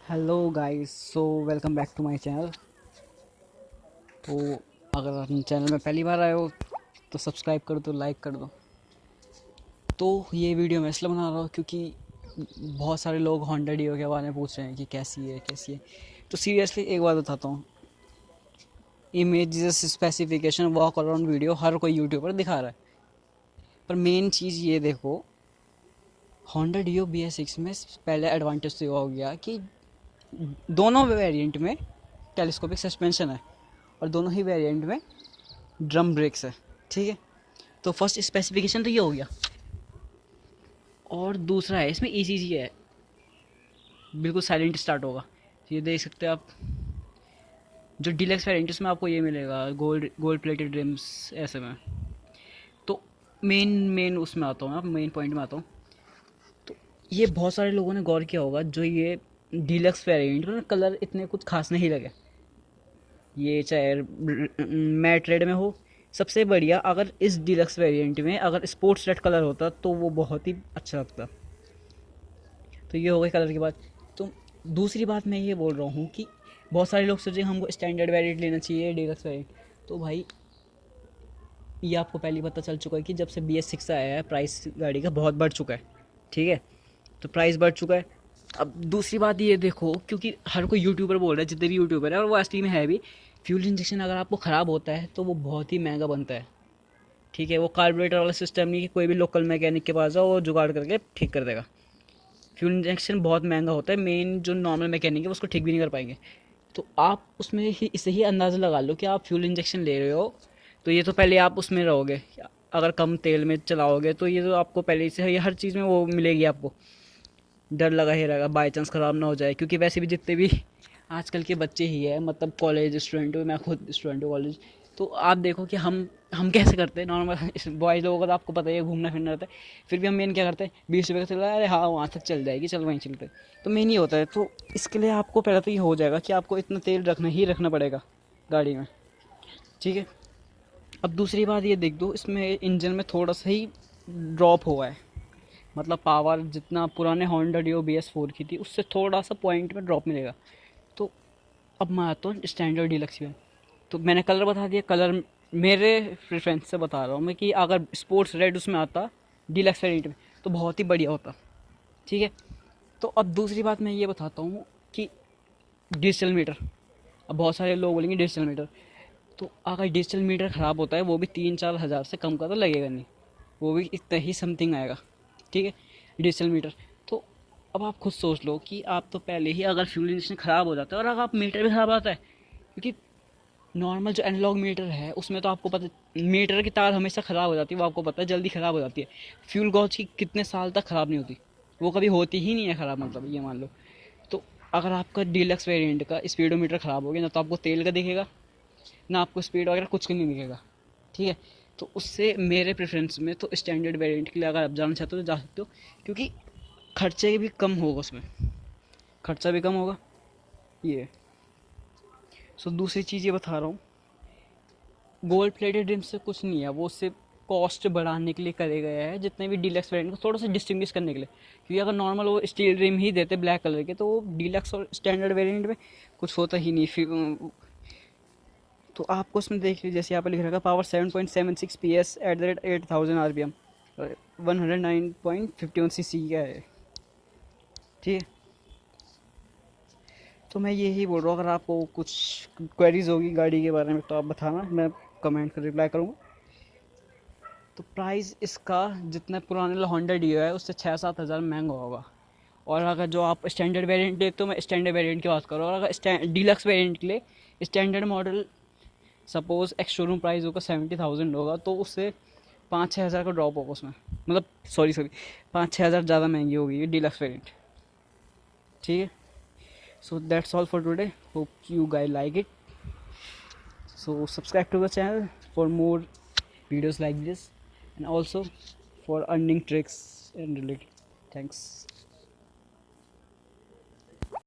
Hello guys, so welcome back to my channel. तो अगर आप चैनल में पहली बार आए हो तो सब्सक्राइब कर दो, लाइक कर दो। तो ये वीडियो मैं इसलिए बना रहा हूँ क्योंकि बहुत सारे लोग होंडा डिओ के बारे में पूछ रहे हैं कि कैसी है। तो सीरियसली एक बात बताता हूँ, images specification walk around video हर कोई यूट्यूबर दिखा रहा है, पर मेन चीज़ ये देखो, होंडा डिओ BS6 में पहले एडवांटेज तो ये हो गया कि दोनों वेरिएंट में टेलीस्कोपिक सस्पेंशन है और दोनों ही वेरिएंट में ड्रम ब्रेक्स है। ठीक है, तो फर्स्ट स्पेसिफिकेशन तो ये हो गया। और दूसरा है इसमें ECG है, बिल्कुल साइलेंट स्टार्ट होगा। ये देख सकते हैं आप, जो डीलक्स वेरिएंट उसमें आपको ये मिलेगा गोल्ड गोल्ड प्लेटेड रिम्स ऐसे में। तो मेन उसमें आता हूँ, आप मेन पॉइंट में आता हूँ। तो ये बहुत सारे लोगों ने गौर किया होगा, जो ये डीलक्स वेरिएंट में कलर इतने कुछ खास नहीं लगे, ये चाहे मैट रेड में हो। सबसे बढ़िया अगर इस डीलक्स वेरिएंट में अगर स्पोर्ट्स रेड कलर होता तो वो बहुत ही अच्छा लगता। तो ये हो गई कलर की बात। तो दूसरी बात मैं ये बोल रहा हूँ कि बहुत सारे लोग सोचे हमको स्टैंडर्ड वेरिएंट लेना चाहिए, डीलक्स वेरिएंट। तो भाई ये आपको पहले पता चल चुका है कि जब से BS6 आया है प्राइस गाड़ी का बहुत बढ़ चुका है। ठीक है, तो प्राइस बढ़ चुका है। अब दूसरी बात ये देखो, क्योंकि हर कोई यूट्यूबर बोल रहा है, जितने भी यूट्यूबर है और वो असली में है भी, फ्यूल इंजेक्शन अगर आपको ख़राब होता है तो वो बहुत ही महंगा बनता है। ठीक है, वो कार्बोरेटर वाला सिस्टम नहीं कि कोई भी लोकल मैकेनिक के पास जाओ वो जुगाड़ करके ठीक कर देगा। फ्यूल इंजेक्शन बहुत महंगा होता है, मेन जो नॉर्मल मैकेनिक है उसको ठीक भी नहीं कर पाएंगे। तो आप उसमें ही इससे ही अंदाज़ा लगा लो कि आप फ्यूल इंजेक्शन ले रहे हो, तो ये तो पहले आप उसमें रहोगे। अगर कम तेल में चलाओगे तो ये तो आपको पहले से ही हर चीज़ में वो मिलेगी आपको, डर लगा ही रहेगा बाई चांस ख़राब ना हो जाए। क्योंकि वैसे भी जितने भी आजकल के बच्चे ही है, मतलब कॉलेज स्टूडेंट हूँ, मैं खुद स्टूडेंट हूँ कॉलेज। तो आप देखो कि हम कैसे करते हैं, नॉर्मल बॉयज़ लोगों का तो आपको पता ही है, घूमना फिरना रहता है। फिर भी हम मेन क्या करते हैं, 20 रुपये का चल रहा है, अरे हाँ वहाँ तक चल जाएगी, चल वहीं चलते हैं। तो मेन ही होता है। तो इसके लिए आपको पहले तो ये हो जाएगा कि आपको इतना तेल रखना ही रखना पड़ेगा गाड़ी में। ठीक है, अब दूसरी बात ये देख दो, इसमें इंजन में थोड़ा सा ही ड्रॉप हुआ है। मतलब पावर जितना पुराने होंडा डिओ BS4 की थी उससे थोड़ा सा पॉइंट में ड्रॉप मिलेगा। तो अब मैं आता हूँ स्टैंडर्ड डीलक्स में। तो मैंने कलर बता दिया, कलर मेरे प्रेफरेंस से बता रहा हूँ मैं कि अगर स्पोर्ट्स रेड उसमें आता डीलक्स वेरिएंट में तो बहुत ही बढ़िया होता। ठीक है, तो अब दूसरी बात मैं ये बताता हूँ कि डिजिटल मीटर। अब बहुत सारे लोग बोलेंगे डिजिटल मीटर, तो अगर डिजिटल मीटर ख़राब होता है वो भी 3-4 हज़ार से कम का तो लगेगा नहीं, वो भी इतना ही समथिंग आएगा। ठीक है, डिजिटल मीटर। तो अब आप खुद सोच लो कि आप तो पहले ही अगर फ्यूल इंजेक्शन ख़राब हो जाता है और अगर आप मीटर भी ख़राब आता है, क्योंकि नॉर्मल जो एनालॉग मीटर है उसमें तो आपको पता, मीटर की तार हमेशा ख़राब हो जाती है, वो आपको पता है जल्दी ख़राब हो जाती है। फ्यूल गॉज की कितने साल तक ख़राब नहीं होती, वो कभी होती ही नहीं है ख़राब, मतलब ये मान लो। तो अगर आपका डीलक्स वेरिएंट का स्पीडोमीटर ख़राब हो गया ना, तो आपको तेल का दिखेगा ना, आपको स्पीड वगैरह कुछ का नहीं दिखेगा। ठीक है, तो उससे मेरे प्रेफरेंस में तो स्टैंडर्ड वेरिएंट के लिए अगर आप जाना चाहते हो तो जा सकते हो, क्योंकि खर्चे भी कम होगा उसमें, खर्चा भी कम होगा ये। सो दूसरी चीज़ ये बता रहा हूँ, गोल्ड प्लेटेड रिम से कुछ नहीं है, वो सिर्फ कॉस्ट बढ़ाने के लिए करे गए हैं, जितने भी डीलक्स वेरिएंट को थोड़ा सा डिस्टिंग्विश करने के लिए। क्योंकि अगर नॉर्मल वो स्टील रिम ही देते ब्लैक कलर के, तो वो डीलक्स और स्टैंडर्ड वेरिएंट में कुछ होता ही नहीं। फिर तो आपको उसमें देख लीजिए, जैसे यहाँ पर लिख रखा power 7.76 PS at the rate 8000 RPM, 109.51 cc का है। ठीक है, तो मैं यही बोल रहा हूँ, अगर आपको कुछ क्वेरीज होगी गाड़ी के बारे में तो आप बताना, मैं कमेंट कर रिप्लाई करूँगा। तो प्राइस इसका जितना पुराने होंडा डिओ है उससे 6-7 हज़ार महंगा होगा। और अगर जो आप स्टैंडर्ड वेरिएंट लेते हो, मैं स्टैंडर्ड वेरिएंट की बात करूँ, और अगर डीलक्स वेरिएंट के लिए standard model suppose ex showroom price होगा 70,000 होगा, तो उससे 5-6 हज़ार का ड्रॉप होगा उसमें। मतलब सॉरी 5-6 हज़ार ज़्यादा महंगी होगी ये डीलक्स वेरिएंट। ठीक है, so that's all for today, hope you guys like it. So subscribe to the channel for more videos like this, and also for earning tricks and related. Thanks.